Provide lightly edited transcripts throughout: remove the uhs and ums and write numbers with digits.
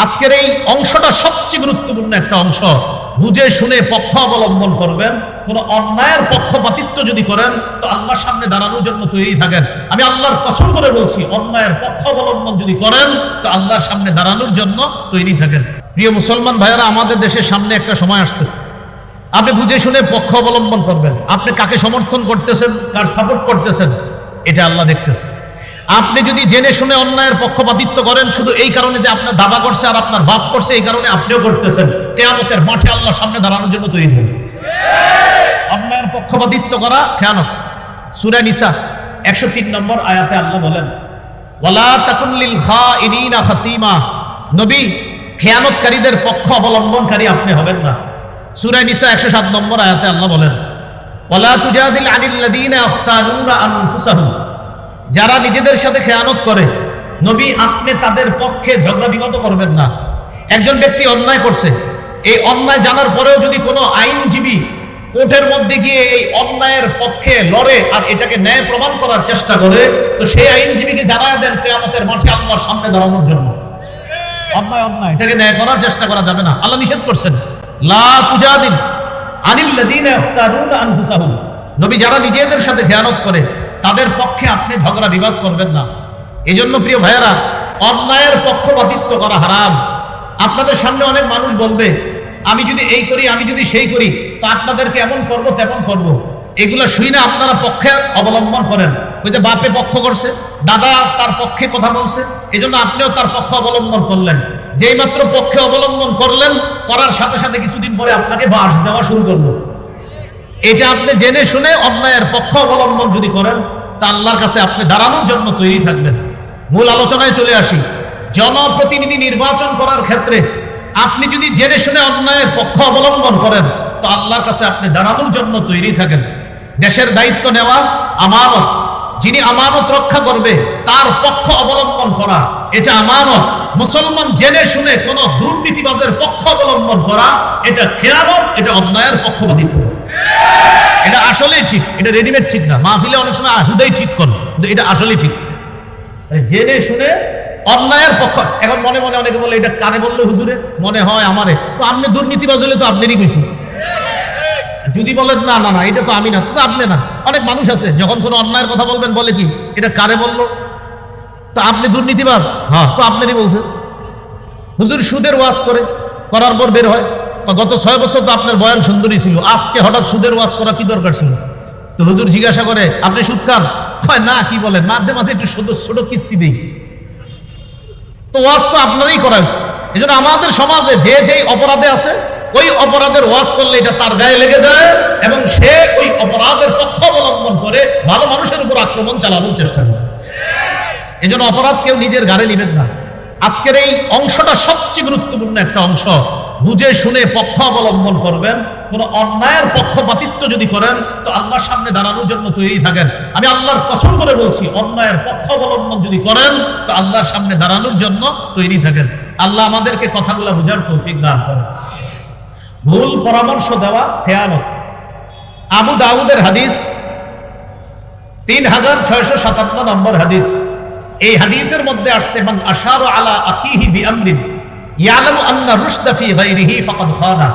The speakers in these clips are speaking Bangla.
আজকের এই অংশটা সবচেয়ে গুরুত্বপূর্ণ একটা অংশ। বুঝে শুনে পক্ষ অবলম্বন করবেন। কোন অন্যায়ের পক্ষপাতিত্ব যদি করেন তো আল্লাহর সামনে দাঁড়ানোর জন্য তৈরি থাকেন। আমি আল্লাহর কসম করে বলছি, অন্যায়ের পক্ষ অবলম্বন যদি করেন তো আল্লাহর সামনে দাঁড়ানোর জন্য তৈরি থাকেন। প্রিয় মুসলমান ভাইয়েরা, আমাদের দেশের সামনে একটা সময় আসতেছে, আপনি বুঝে শুনে পক্ষ অবলম্বন করবেন। আপনি কাকে সমর্থন করতেছেন, কার সাপোর্ট করতেছেন, এটা আল্লাহ দেখতেছে। আপনি যদি জেনে শুনে অন্যায়ের পক্ষপাতিত্ব করেন শুধু এই কারণে যে আপনার দাদা করছে আর আপনার বাপ করছে, এই কারণে আপনিও করতেছেন, কিয়ামতের মাঠে আল্লাহর সামনে দাঁড়ানোর জন্য তৈরি হন। অন্যায়ের পক্ষপাতিত্ব করা খেয়ানত। সূরা নিসা 103 নম্বর আয়াতে আল্লাহ বলেন, ওয়ালা তাকুন লিল খাইনিনা খাসিমা, নবী খেয়ানতকারীদের পক্ষ অবলম্বনকারী আপনি হবেন না। সূরা নিসা 107 নম্বর আয়াতে আল্লাহ বলেন, ওয়ালা তুজাদিল আনিল লাযিনা ইখতানুনা আনফুসাহুম, যারা নিজেদের সাথে খেয়ানত করে, নবী আপনি তাদের পক্ষে ঝগড়া বিবাদ করবেন না। একজন ব্যক্তি অন্যায় করছে, এই অন্যায় জানার পরেও যদি কোনো আইনজীবী কোর্টের মধ্যে গিয়ে এই অন্যায়ের পক্ষে লড়ে আর এটাকে ন্যায় প্রমাণ করার চেষ্টা করে, তো সেই আইনজীবীকে জানায় দেন কিয়ামতের মাঠে আল্লাহর সামনে দাঁড়ানোর জন্য। অন্যায় এটাকে ন্যায় করার চেষ্টা করা যাবে না। আল্লাহ নিষেধ করছেন, লা তুজাদিল আনিল লাযিনা ইখতানুনা আনফুসাহুম, নবী যারা নিজেদের সাথে খেয়ানত করে তাদের পক্ষে আপনি ঝগড়া বিবাদ করবেন না। এই জন্য প্রিয় ভাইয়েরা, অন্যায়ের পক্ষপাতিত্ব করা হারাম। আপনাদের সামনে অনেক মানুষ বলবে, আমি যদি এই করি, আমি যদি সেই করি, তো আপনাদেরকে এমন করব তেমন করব। এগুলো শুই না আপনারা পক্ষে অবলম্বন করেন। ওই যে বাপে পক্ষ করছে, দাদা তার পক্ষে কথা বলছে, এই জন্য আপনিও তার পক্ষ অবলম্বন করলেন। যেই মাত্র পক্ষে অবলম্বন করলেন, করার সাথে সাথে কিছুদিন পরে আপনাকে বাস দেওয়া শুরু করলো। এটা আপনি জেনে শুনে অন্যায়ের পক্ষ অবলম্বন যদি করেন তা আল্লাহর কাছে আপনি দাঁড়ানোর জন্য তৈরি থাকবেন। মূল আলোচনায় চলে আসি। জনপ্রতিনিধি নির্বাচন করার ক্ষেত্রে আপনি যদি জেনে শুনে অন্যায়ের পক্ষ অবলম্বন করেন তো আল্লাহর কাছে আপনি দাঁড়ানোর জন্য তৈরি থাকেন। দেশের দায়িত্ব নেওয়া আমানত, যিনি আমানত রক্ষা করবে তার পক্ষ অবলম্বন করা, এটা আমানত। মুসলমান জেনে শুনে কোন দুর্নীতিবাজের পক্ষ অবলম্বন করা, এটা খেয়ানত, এটা অন্যায়ের পক্ষপাতিত্ব। এটা আসলেই ঠিক, এটা রেডিমেড ঠিক না। মাহফিলে অনেক সময় হুদাই ঠিক করো, কিন্তু এটা আসলেই ঠিক। জেনে শুনে অন্যায়ের পক্ষ। এখন মনে মনে অনেকে বলে, এটা কারে বললো হুজুরে? মনে হয় আমারে। তো আপনি দুর্নীতিবাজ হলে তো আপনারই বেশি। যদি বলেন না না না এটা তো আমি না, তো আপনি না। অনেক মানুষ আছে যখন কোনো অন্যায়ের কথা বলবেন বলে কি, এটা কারে বললো? তো আপনি দুর্নীতিবাজ? হ্যাঁ, তো আপনারই বলছে। হুজুর সুদের ওয়াজ করার পর বের হয়, গত 6 বছর তো আপনার বয়ান সুন্দরী ছিল, আজকে হঠাৎ সুদের ওয়াজ করা কি দরকার ছিল? তো হুজুর জিজ্ঞাসা করে, আপনি সুদ খান? হয় না, কি বলেন, মাঝে মাঝে একটু ছোট কিস্তি দিই। তো ওয়াজ তো আপনারই করা হয়েছে। এই জন্য আমাদের সমাজে যে যেই অপরাধে আছে, ওই অপরাধের ওয়াজ করলে এটা তার গায়ে লেগে যায় এবং সে ওই অপরাধের পক্ষ অবলম্বন করে ভালো মানুষের উপর আক্রমণ চালানোর চেষ্টা করে। এই জন্য অপরাধ কেউ নিজের ঘাড়ে নিবেন না। আজকের এই অংশটা সবচেয়ে গুরুত্বপূর্ণ একটা অংশ। বুঝে শুনে পক্ষ অবলম্বন করবেন। কোন অন্যায়ের পক্ষপাতিত্ব যদি করেন তো আল্লাহর সামনে দাঁড়ানোর জন্য তৈরি থাকেন। আমি আল্লাহর কসম করে বলছি, অন্যায়ের পক্ষ অবলম্বন যদি করেন তো আল্লাহর সামনে দাঁড়ানোর জন্য তৈরি থাকেন। আল্লাহ আমাদেরকে কথাগুলো বুঝার তৌফিক দান করেন। ভুল পরামর্শ দেওয়া খেয়ানত। আবু দাউদের হাদিস 3657 নম্বর হাদিস। এই হাদিসের মধ্যে আসছে, মান আশারা আলা আখিহি বিআমরিন ইয়ালামু আন্না রুশদা ফি গায়রিহি ফাকাদ খানা।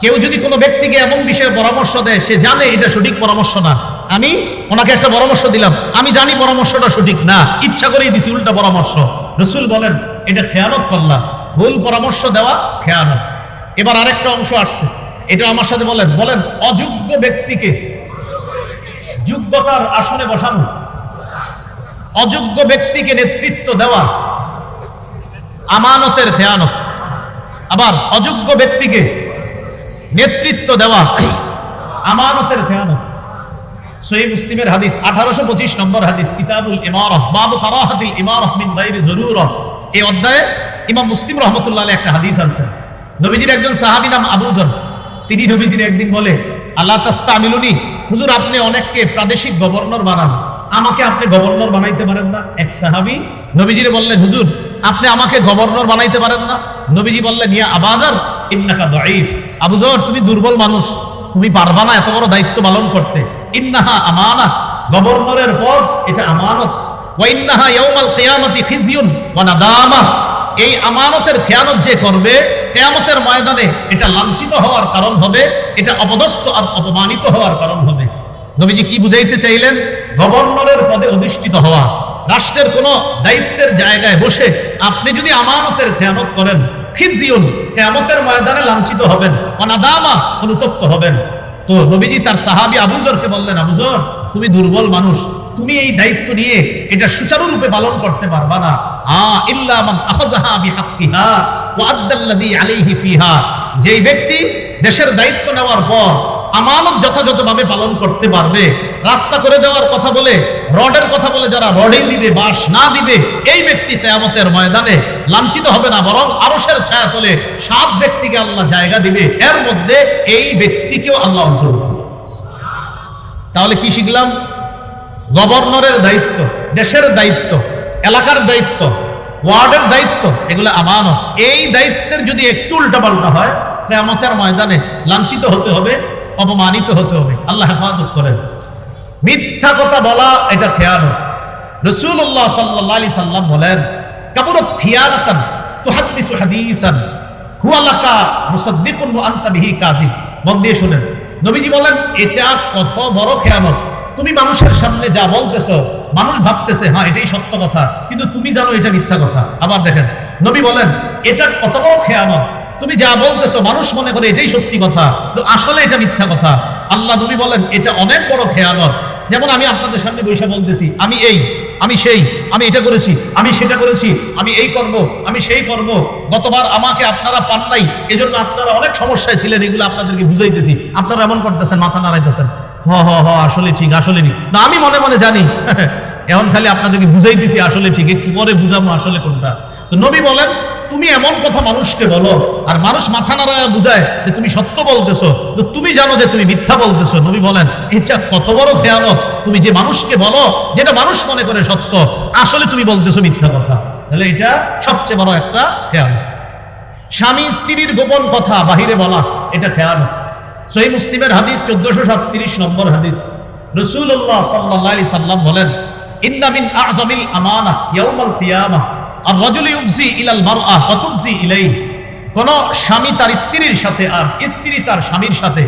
কেউ যদি কোনো ব্যক্তিকে এমন বিষয়ে পরামর্শ দেয়, সে জানে এটা সঠিক পরামর্শ না, আমি ওনাকে একটা পরামর্শ দিলাম, আমি জানি পরামর্শটা সঠিক না, ইচ্ছা করেই দিছি উল্টা পরামর্শ, রাসূল বলেন এটা খেয়ানত করলাম। ভুল পরামর্শ দেওয়া খেয়ানত। এবার আরেকটা অংশ আসছে, এটা আমার সাথে বলেন। অযোগ্য ব্যক্তিকে যোগ্যতার আসনে বসানো, অযোগ্য ব্যক্তিকে নেতৃত্ব দেওয়া আমানতের খেয়ানত। আবার অযোগ্য ব্যক্তিকে নেতৃত্ব দেওয়া আমানতের খেয়ানত। সহিহ মুসলিমের হাদিস 1825 নম্বর হাদিস, কিতাবুল ইমারাহ, বাবু কারাহাতিল ইমারাহ মিন গায়রি যুরুরা। এই অধ্যায়ে ইমাম মুসলিম রাহমাতুল্লাহ আলাইহি একটা হাদিস আনছেন। নবীজির একজন সাহাবী নাম আবু যর, তিনি নবীজির একদিন বলে, আল্লাহ তাস্তামিলুনি, হুজুর আপনি অনেককে প্রাদেশিক গভর্নর বানান, আমাকে আপনি গভর্নর বানাইতে পারেন না? এক সাহাবী নবীজিরে বললেন, হুজুর আপনি আমাকে গভর্নর বানাইতে পারেন না? নবীজি বললেন, ইয়া আবাদার ইন্নাকা দাঈফ, আবু যর তুমি দুর্বল মানুষ, তুমি পারবা না এত বড় দায়িত্ব পালন করতে। ইন্নাহা আমানা, গভর্নরের পদ এটা আমানত। ওয়া ইন্নাহা ইয়াউমাল কিয়ামাতি খিজিয়ুন ওয়া নাদামা, এই আমানতের খেয়ানত যে করবে কিয়ামতের ময়দানে এটা লাঞ্ছিত হওয়ার কারণ হবে, এটা অপদস্থ আর অপমানিত হওয়ার কারণ হবে। নবীজি কি বুঝাইতে চাইলেন? গভর্নরের পদে অধিষ্ঠিত হওয়া, রাষ্ট্রের কোন দায়িত্বের জায়গায় বসে আপনি যদি আমানতের খেয়ানত করেন, খিজিয়ুন, কিয়ামতের ময়দানে লাঞ্ছিত হবেন, অনাদামা, অনুতপ্ত হবেন। তো নবীজি তার সাহাবী আবু যরকে বললেন, আবু যর, তুমি দুর্বল মানুষ, তুমি এই দায়িত্ব নিয়ে এটা সুচারুরূপে পালন করতে পারবা না। ইল্লা মান আখাযাহা বিহাক্কিহা ওয়া আদ্দাল্লাযী আলাইহি ফিহা, যেই ব্যক্তি দেশের দায়িত্ব নেওয়ার পর আমানত যথাযথভাবে পালন করতে পারবে, রাস্তা করে দেওয়ার কথা বলে, রডের কথা বলে যারা রডেই দিবে, বাঁশ না দিবে, এই ব্যক্তি কিয়ামতের ময়দানে লাঞ্ছিত হবে না, বরং আরশের ছায়াতলে 7 ব্যক্তিকে আল্লাহ জায়গা দিবে, এর মধ্যে এই ব্যক্তিকেও আল্লাহ অন্তর্ভুক্ত। তাহলে কি শিখলাম? গভর্নরের দায়িত্ব, দেশের দায়িত্ব, এলাকার দায়িত্ব, ওয়ার্ডের দায়িত্ব, এগুলো আমানত। এই দায়িত্বের যদি একটু উল্টাপাল্টা হয়, কিয়ামতের ময়দানে লাঞ্ছিত হতে হবে, অপমানিত হতে হবে। আল্লাহ হেফাজত করেন। মিথ্যা কথা বলা এটা খেয়ানত। রাসূলুল্লাহ সাল্লাল্লাহু আলাইহি সাল্লাম বলেন, কাবুরাত খিয়ানাতান তুহাদ্দিসু হাদিসান হুয়া লাকা মুসাদ্দিকুন ওয়া আনতা বিহি কাযিব। মন দিয়ে শুনেন, নবীজি বলেন এটা কত বড় খেয়ানত। তুমি মানুষের সামনে যা বলতেছো, মানুষ ভাবতেছে হ্যাঁ এটাই সত্য কথা, কিন্তু তুমি জানো এটা মিথ্যা কথা। আবার দেখেন, নবী বলেন এটা কত বড় খেয়ানত, তুমি যা বলতেছো মানুষ মনে করে এটাই সত্যি কথা, তো আসলে এটা মিথ্যা কথা। আল্লাহ নবী বলেন এটা অনেক বড় খেয়ানত। যেমন আমি আপনাদের সামনে বসে বলতেছি আমি এই, আমি সেই, আমি এটা করেছি, আমি সেটা করেছি, আমি এই করব, আমি সেই করব। গতবার আমাকে আপনারা পান নাই, এজন্য আপনারা অনেক সমস্যায় ছিলেন, এগুলো আপনাদেরকে বুঝাইতেছি, আপনারা এমন করতেছেন, মাথা নাড়াইতেছেন, হ হ হ আসলে ঠিক, আসলে ঠিক না, আমি মনে মনে জানি এখন খালি আপনাদেরকে বুঝাইতেছি আসলে ঠিক, একটু পরে বুঝাবো আসলে কোনটা। তো নবী বলেন তুমি এমন কথা মানুষকে বলো আর মানুষ মাথা নাড়ায় বুঝায় যে তুমি সত্য বলতেছো, তো তুমি জানো যে তুমি মিথ্যা বলতেছো। নবী বলেন এটা কত বড় খেয়ানত, তুমি যে মানুষকে বলো যেটা মানুষ মনে করে সত্য, আসলে তুমি বলতেছো মিথ্যা কথা। তাহলে এটা সবচেয়ে বড় একটা খেয়ানত। স্বামী স্ত্রীর গোপন কথা বাহিরে বলা, এটা খেয়ানত। সহিহ মুসলিমের হাদিস 1437 নম্বর হাদিস, রাসূলুল্লাহ সাল্লাল্লাহু আলাইহি সাল্লাম বলেন, ইন্না মিন আ'যামিল আমানাহ ইয়াউমাল কিয়ামাহ আর-রাজুলু ইউফজি ইলাল মারআ ওয়া তুফজি ইলাইহি। কোন স্বামী তার স্ত্রীর সাথে আর স্ত্রী তার স্বামীর সাথে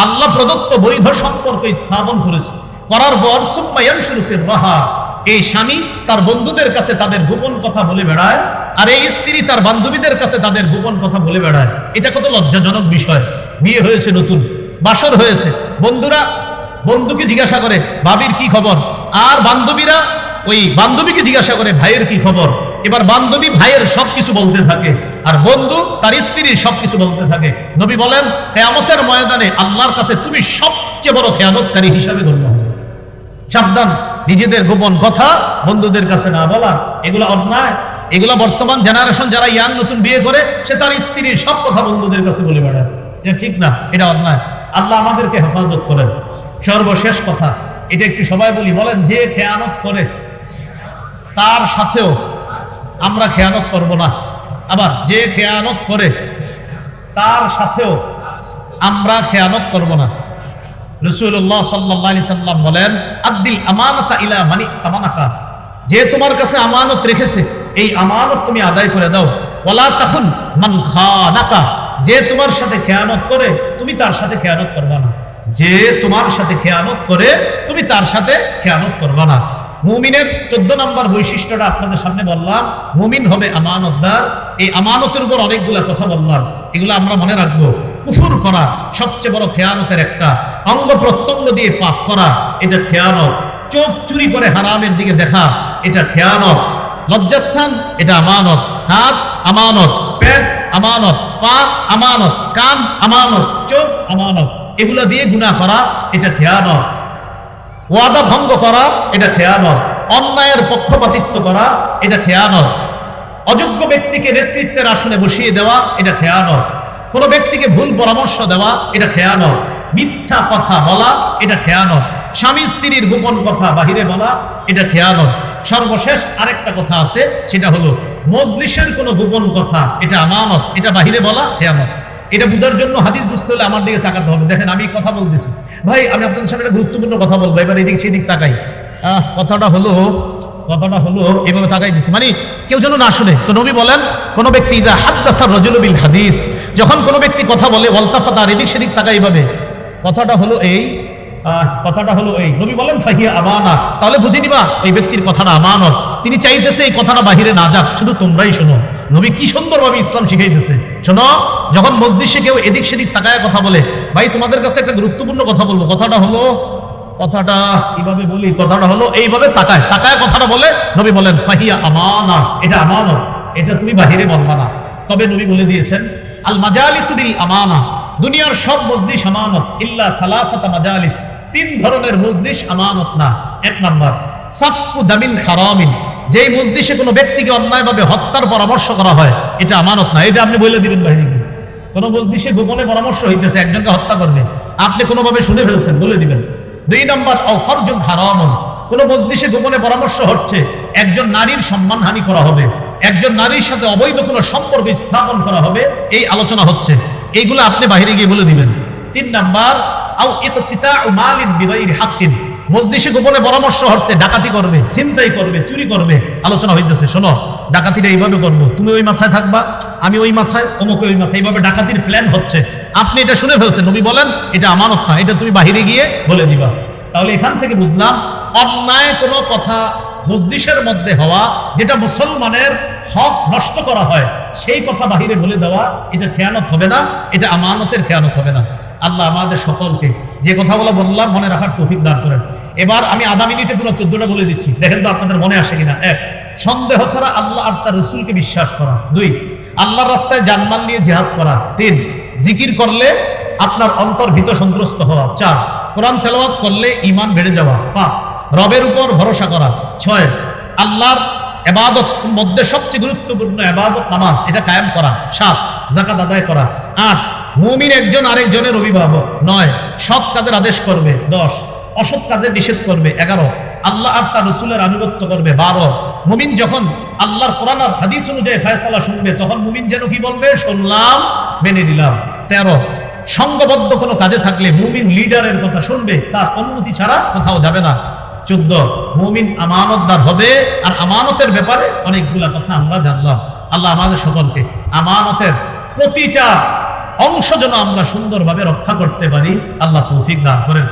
আল্লাহ প্রদত্ত বৈধ সম্পর্ক স্থাপন করেছে, করার পর সুম্মা ইয়ানশুরু সিররাহা, এই স্বামী তার বন্ধুদের কাছে তাদের গোপন কথা বলে বেড়ায়, আর এই স্ত্রী তার বান্ধবীদের কাছে তাদের গোপন কথা বলে বেড়ায়। এটা কত লজ্জাজনক বিষয়। বিয়ে হয়েছে, নতুন বাসর হয়েছে, বন্ধুরা বন্ধুকে জিজ্ঞাসা করে ভাবির কি খবর, আর বান্ধবীরা ওই বান্ধবীকে জিজ্ঞাসা করে ভাইয়ের কি খবর। এবার বান্ধবী ভাইয়ের সবকিছু বলতে থাকে, আর বন্ধু তার স্ত্রীর সবকিছু বলতে থাকে। নবী বলেন কিয়ামতের ময়দানে আল্লাহর কাছে তুমি সবচেয়ে বড় খেয়ানতকারী হিসাবে গণ্য হবে। সাবধান, নিজেদের গোপন কথা বন্ধুদের কাছে না বলা, এগুলো অন্যায়। এগুলো বর্তমান জেনারেশন যারা ইয়াং নতুন বিয়ে করে, সে তার স্ত্রীর সব কথা বন্ধুদের কাছে বলে বেড়ায়, এটা ঠিক না, এটা অন্যায়। আল্লাহ আমাদেরকে হেফাজত করেন। সর্বশেষ কথা, এটা একটু সবাই বলি, বলেন যে খেয়ানত করে তার সাথেও আমরা খেয়ানত করব না। আবার যে খেয়ানত করে তার সাথেও আমরা খেয়ানত করব না। রাসূলুল্লাহ সাল্লাল্লাহু আলাইহি সাল্লাম বলেন, আদ্দিল আমানাতা ইলা মানি তামানাকা, যে তোমার কাছে আমানত রেখেছে এই আমানত তুমি আদায় করে দাও। ওয়ালা তাখুন মান খানাকা, যে তোমার সাথে খেয়ানত করে তুমি তার সাথে খেয়ানত করবা না। যে তোমার সাথে খেয়ানত করে তুমি তার সাথে খেয়ানত করবা না। মুমিনের 14 নম্বর বৈশিষ্ট্যটা আপনাদের সামনে বললাম, মুমিন হবে আমানতদার। এই আমানতের উপর অনেকগুলা কথা বললাম, এগুলো আমরা মনে রাখবো। কুফর করা সবচেয়ে বড় খেয়ানতের একটা, অঙ্গ প্রত্যঙ্গ দিয়ে পাপ করা এটা খেয়ানত, চোখ চুরি করে হারামের দিকে দেখা এটা খেয়ানত, লজ্জাস্থান এটা আমানত, হাত আমানত, পেট আমানত, পা আমানত, কান আমানত, চোখ আমানত, এগুলা দিয়ে গুনাহ করা এটা খেয়ানত, ওয়াদা ভঙ্গ করা এটা খেয়ানত, অন্যায়ের পক্ষপাতিত্ব করা এটা খেয়ানত, অযোগ্য ব্যক্তিকে নেতৃত্বের আসনে বসিয়ে দেওয়া এটা খেয়ানত, কোন ব্যক্তিকে ভুল পরামর্শ দেওয়া এটা খেয়ানত, মিথ্যা কথা বলা এটা খেয়ানত, স্বামী স্ত্রীর গোপন কথা বাহিরে বলা এটা খেয়ানত। সর্বশেষ আরেকটা কথা আছে, সেটা হলো মজলিসের কোনো গোপন কথা এটা আমানত, এটা বাহিরে বলা খেয়ানত। এটা বুঝার জন্য হাদিস বুঝতে হলে আমার দিকে তাকাতে হবে। দেখেন আমি কথা বলতেছি, ভাই আমি আপনাদের সামনে একটা গুরুত্বপূর্ণ কথা বলবো, এবার এদিক সেদিক তাকাই, কথাটা হলো এভাবে তাকাই দিচ্ছি, মানে কেউ যেন না শুনে। তো নবী বলেন কোন ব্যক্তি ইযা হাদ্দাসা রাজুলু বিল হাদিস, যখন কোন ব্যক্তি কথা বলে ওয়ালতাফাতা, এদিক সেদিক তাকায় এইভাবে, কথাটা হলো এই নবী বলেন ফাহিয়া আমানা, তাহলে বুঝে নিবা এই ব্যক্তির কথাটা আমানত। তিনি চাইতেছে এই কথাটা বাহিরে না যাক, শুধু তোমরাই শোনো। নবী কি সুন্দরভাবে ইসলাম শিখাইতেছে। শোনো, যখন মসজিদে কেউ এদিক সেদিক তাকায় কথা বলে, ভাই তোমাদের কাছে একটা গুরুত্বপূর্ণ কথা বলবো, কথাটা কিভাবে বলি, কথাটা হলো এইভাবে তাকায় কথাটা বলে, নবী বলেন ফাহিয়া আমানা, এটা আমানত, এটা তুমি বাহিরে বলবা না। তবে নবী বলে দিয়েছেন আল মাজালিসু বিল আমানা, দুনিয়ার সব মজলিস আমানত ইল্লা সালাসাতা মাজালিস, 3 ধরনের মজলিস আমানত না। 1 নাম্বার সাফকু দামিন হারামিন, যেই মজলিসে কোনো ব্যক্তিকে অন্যায়ভাবে হত্যার পরামর্শ করা হয়, এটা আমানত না। এটা আপনি বলে দিবেন বাহিরে, কোন মজলিসে গোপনে পরামর্শ হইতেছে একজনকে হত্যা করবে, আপনি কোনোভাবে শুনে ফেলছেন, বলে দিবেন। 2 নাম্বার আও ফারজুন হারামুন, কোন মজলিসে গোপনে পরামর্শ হচ্ছে একজন নারীর সম্মানহানি করা হবে, একজন নারীর সাথে অবৈধ কোনো সম্পর্ক স্থাপন করা হবে, এই আলোচনা হচ্ছে, এইগুলো আপনি বাইরে গিয়ে বলে দিবেন। 3 নাম্বার আও ইততিতাউ মালিন বিগাইরি হাক্কিন, মজলিসে গোপনে পরামর্শ হচ্ছে ডাকাতি করবে, ছিনতাই করবে, চুরি করবে, আলোচনা হইতেছে, শোনো ডাকাতিটা এইভাবে করবো, তুমি ওই মাথায় থাকবা, আমি ওই মাথায়, অমুকে ওই মাথায়, এইভাবে ডাকাতির প্ল্যান হচ্ছে, আপনি এটা শুনে ফেলছেন, নবী বলেন এটা আমানত না, এটা তুমি বাহিরে গিয়ে বলে দিবা। তাহলে এখান থেকে বুঝলাম অন্যায় কোনো কথা মজলিসের মধ্যে হওয়া, যেটা মুসলমানের হক নষ্ট করা হয়, সেই কথা বাহিরে বলে দেওয়া, এটা খেয়ানত হবে না, এটা আমানতের খেয়ানত হবে না। আল্লাহ আমাদের সকলকে যে কথাগুলো বললাম মনে রাখার তৌফিক দান করেন। এবার আমি আধা মিনিটে পুরো 14টা বলে দিচ্ছি, দেখেন তো আপনাদের মনে আসে কিনা। 1, সন্দেহ ছাড়া আল্লাহ আর তার রাসূলকে বিশ্বাস করা। 2, আল্লাহর রাস্তায় জানমাল নিয়ে জিহাদ করা। 3, জিকির করলে আপনার অন্তর ভীত সন্ত্রস্ত হওয়া। 4, কোরআন তেলাওয়াত করলে ঈমান বেড়ে যাওয়া। 5, রবের উপর ভরসা করা। 6, আল্লাহর ইবাদত মধ্যে সবচেয়ে গুরুত্বপূর্ণ ইবাদত নামাজ, এটা কায়েম করা। 7, যাকাত আদায় করা। 8, মুমিন একজন আরেকজনের অভিভাবক। 9, সৎ কাজের আদেশ করবে। 10, অসৎ কাজের নিষেধ করবে। 11, আল্লাহ আর তার রাসূলের আনুগত্য করবে। 12, মুমিন যখন আল্লাহর কোরআন আর হাদিস অনুযায়ী ফয়সালা শুনবে, তখন মুমিন যেন কি বলবে, শুনলাম, মেনে নিলাম। 13, সংঘবদ্ধ কোনো কাজে থাকলে মুমিন লিডারের কথা শুনবে, তার অনুমতি ছাড়া কোথাও যাবে না। 14, মুমিন আমানতদার হবে, আর আমানতের ব্যাপারে অনেকগুলা কথা আমরা জানলাম। আল্লাহ আমাদের সকলকে আমানতের প্রতিটা অংশ যেন আমরা সুন্দরভাবে রক্ষা করতে পারি, আল্লাহ তৌফিক দান করেন।